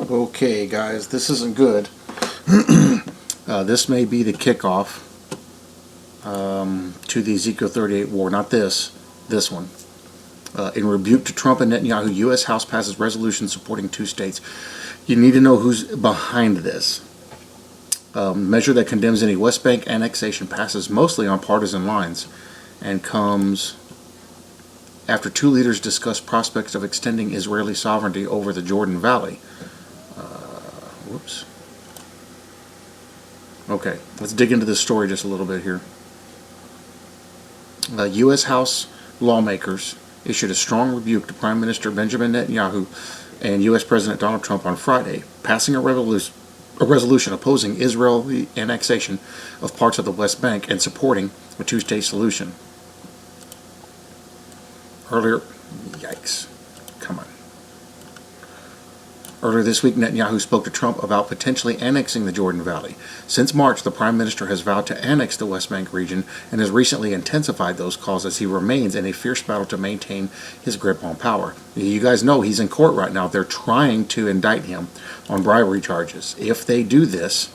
Okay, guys, this isn't good. This may be the kickoff to the Ezekiel 38 war. Not this one. In rebuke to Trump and Netanyahu, U.S. House passes resolution supporting two states. You need to know who's behind this. Measure that condemns any West Bank annexation passes mostly on partisan lines and comes after two leaders discuss prospects of extending Israeli sovereignty over the Jordan Valley. Whoops. Okay, let's dig into this story just a little bit here. U.S. House lawmakers issued a strong rebuke to Prime Minister Benjamin Netanyahu and U.S. President Donald Trump on Friday, passing a resolution opposing Israeli annexation of parts of the West Bank and supporting a two-state solution. Earlier this week, Netanyahu spoke to Trump about potentially annexing the Jordan Valley. Since March, the Prime Minister has vowed to annex the West Bank region and has recently intensified those calls as he remains in a fierce battle to maintain his grip on power. You guys know he's in court right now. They're trying to indict him on bribery charges. If they do this,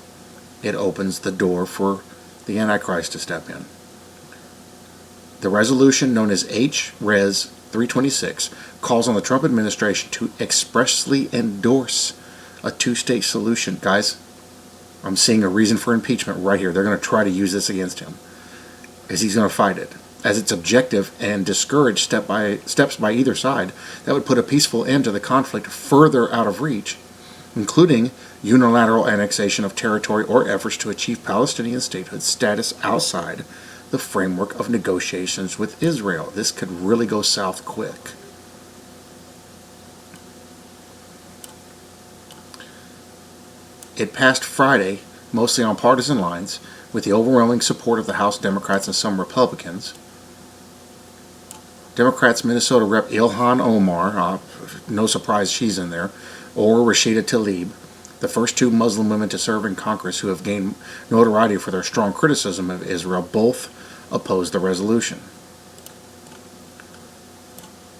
it opens the door for the Antichrist to step in. The resolution, known as H-Res 326, calls on the Trump administration to expressly endorse a two-state solution. Guys, I'm seeing a reason for impeachment right here. They're going to try to use this against him, as he's going to fight it. As its objective and discourage steps by either side, that would put a peaceful end to the conflict further out of reach, including unilateral annexation of territory or efforts to achieve Palestinian statehood status outside the framework of negotiations with Israel. This could really go south quick. It passed Friday, mostly on partisan lines, with the overwhelming support of the House Democrats and some Republicans. Democrats Minnesota Rep. Ilhan Omar, no surprise she's in there, or Rashida Tlaib, the first two Muslim women to serve in Congress who have gained notoriety for their strong criticism of Israel, both opposed the resolution.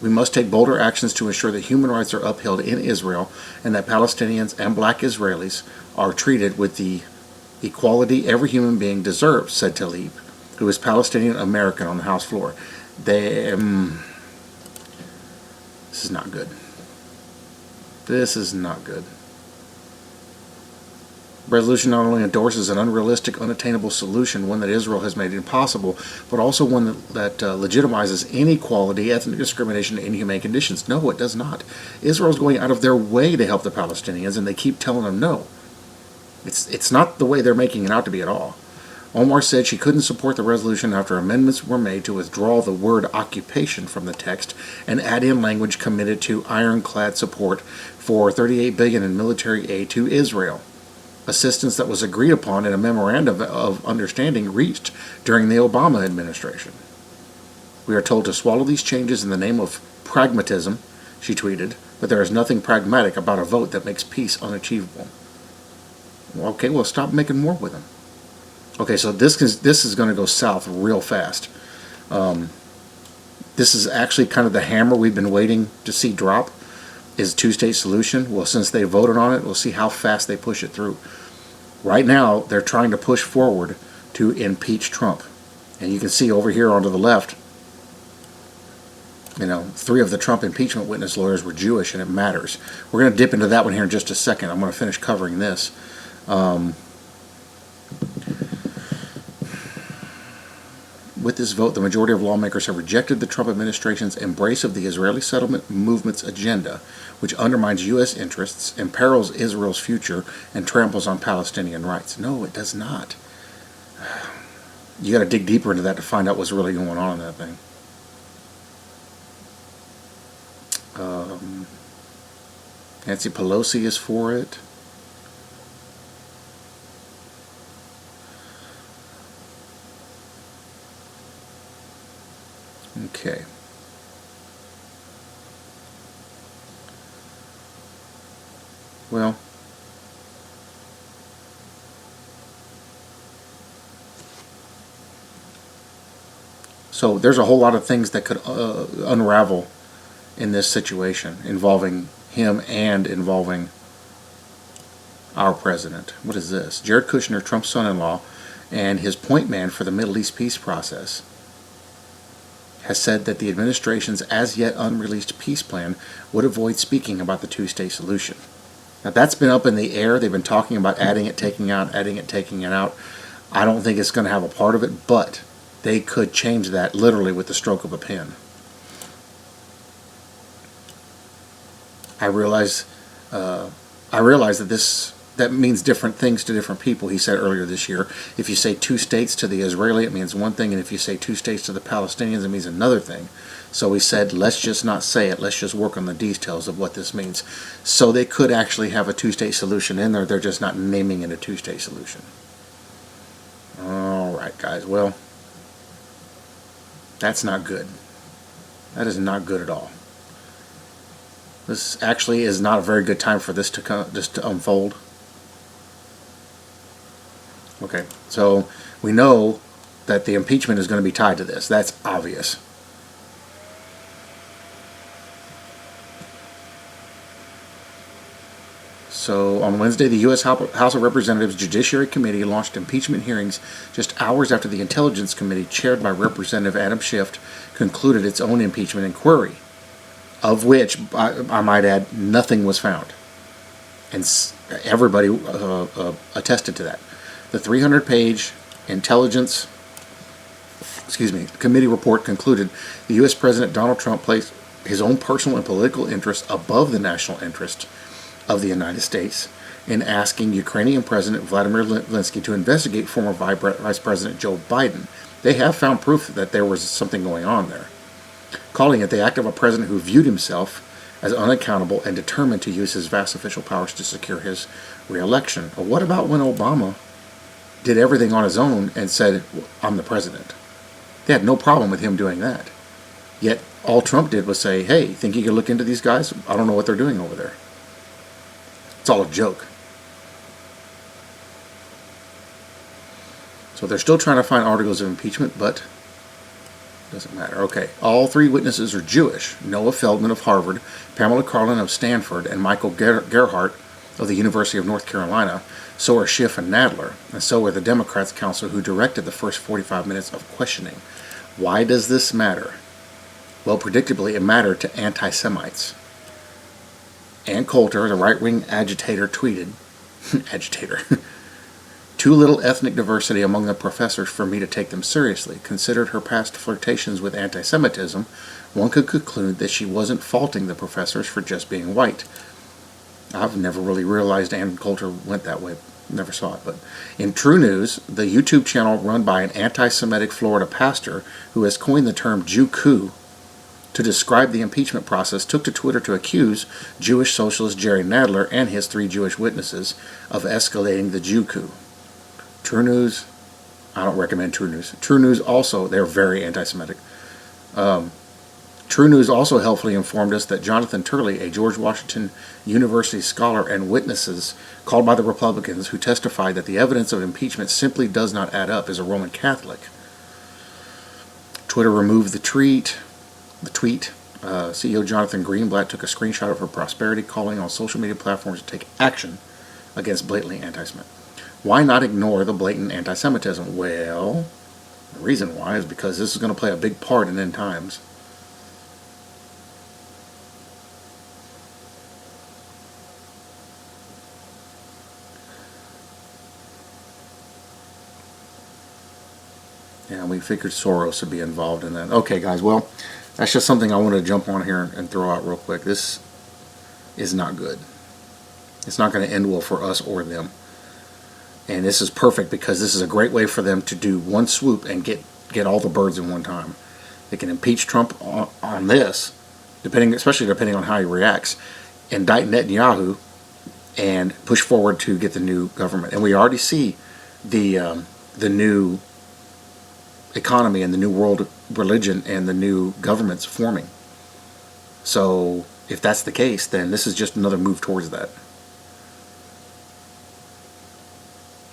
We must take bolder actions to ensure that human rights are upheld in Israel and that Palestinians and black Israelis are treated with the equality every human being deserves, said Tlaib, who is Palestinian American, on the House floor. This is not good. This is not good. Resolution not only endorses an unrealistic, unattainable solution, one that Israel has made impossible, but also one that legitimizes inequality, ethnic discrimination, and inhumane conditions. No, it does not. Israel's going out of their way to help the Palestinians, and they keep telling them no. It's not the way they're making it out to be at all. Omar said she couldn't support the resolution after amendments were made to withdraw the word occupation from the text and add in language committed to ironclad support for $38 billion in military aid to Israel. Assistance that was agreed upon in a memorandum of understanding reached during the Obama administration. We are told to swallow these changes in the name of pragmatism, she tweeted, but there is nothing pragmatic about a vote that makes peace unachievable. Okay, well, stop making war with them. Okay, so this is going to go south real fast. This is actually kind of the hammer we've been waiting to see drop. Is a two-state solution. Well, since they voted on it, we'll see how fast they push it through. Right now, they're trying to push forward to impeach Trump. And you can see over here onto the left, 3 of the Trump impeachment witness lawyers were Jewish, and it matters. We're going to dip into that one here in just a second. I'm going to finish covering this. With this vote, the majority of lawmakers have rejected the Trump administration's embrace of the Israeli settlement movement's agenda, which undermines U.S. interests, imperils Israel's future, and tramples on Palestinian rights. No, it does not. You got to dig deeper into that to find out what's really going on in that thing. Nancy Pelosi is for it. Okay. Well, so there's a whole lot of things that could unravel in this situation involving him and involving our president. What is this? Jared Kushner, Trump's son-in-law, and his point man for the Middle East peace process, has said that the administration's as yet unreleased peace plan would avoid speaking about the two-state solution. Now that's been up in the air. They've been talking about adding it, taking out, adding it, taking it out. I don't think it's going to have a part of it, but they could change that literally with the stroke of a pen. I realize that means different things to different people. He said earlier this year, if you say two states to the Israeli, it means one thing, and if you say two states to the Palestinians, it means another thing. So he said, let's just not say it. Let's just work on the details of what this means. So they could actually have a two-state solution in there. They're just not naming it a two-state solution. All right, guys. Well, that's not good. That is not good at all. This actually is not a very good time for this to unfold. Okay, so we know that the impeachment is going to be tied to this. That's obvious. So on Wednesday, the U.S. House of Representatives Judiciary Committee launched impeachment hearings just hours after the Intelligence Committee, chaired by Representative Adam Schiff, concluded its own impeachment inquiry, of which, I might add, nothing was found. And everybody attested to that. The 300-page Intelligence Committee report concluded the U.S. President Donald Trump placed his own personal and political interests above the national interest of the United States in asking Ukrainian President Vladimir Zelensky to investigate former Vice President Joe Biden. They have found proof that there was something going on there, calling it the act of a president who viewed himself as unaccountable and determined to use his vast official powers to secure his re-election. Well, what about when Obama did everything on his own and said, I'm the president? They had no problem with him doing that. Yet all Trump did was say, hey, think you can look into these guys? I don't know what they're doing over there. It's all a joke. So they're still trying to find articles of impeachment, but it doesn't matter. Okay, all three witnesses are Jewish. Noah Feldman of Harvard, Pamela Karlan of Stanford, and Michael Gerhardt of the University of North Carolina. So are Schiff and Nadler, and so are the Democrats' counsel who directed the first 45 minutes of questioning. Why does this matter? Well, predictably, it mattered to anti-Semites. Ann Coulter, the right-wing agitator, tweeted, too little ethnic diversity among the professors for me to take them seriously. Considered her past flirtations with anti-Semitism, one could conclude that she wasn't faulting the professors for just being white. I've never really realized Ann Coulter went that way. Never saw it. But in True News, the YouTube channel run by an anti-Semitic Florida pastor who has coined the term Jew coup to describe the impeachment process, took to Twitter to accuse Jewish socialist Jerry Nadler and his three Jewish witnesses of escalating the Jew coup. True News, I don't recommend True News. True News also, they're very anti-Semitic. True News also helpfully informed us that Jonathan Turley, a George Washington University scholar and witnesses called by the Republicans who testified that the evidence of impeachment simply does not add up, is a Roman Catholic. Twitter removed the tweet. CEO Jonathan Greenblatt took a screenshot of her prosperity, calling on social media platforms to take action against blatantly anti-Semitic. Why not ignore the blatant anti-Semitism? Well, the reason why is because this is going to play a big part in end times. Yeah, we figured Soros would be involved in that. Okay, guys, well, that's just something I wanted to jump on here and throw out real quick. This is not good. It's not going to end well for us or them. And this is perfect because this is a great way for them to do one swoop and get all the birds in one time. They can impeach Trump on this, especially depending on how he reacts, indict Netanyahu, and push forward to get the new government. And we already see the new economy and the new world religion and the new governments forming. So if that's the case, then this is just another move towards that.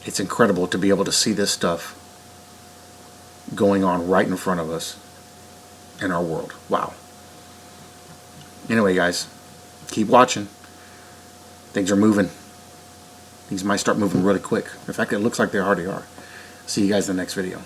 It's incredible to be able to see this stuff going on right in front of us in our world. Wow. Anyway, guys, keep watching. Things are moving. These might start moving really quick. In fact, it looks like they already are. See you guys in the next video.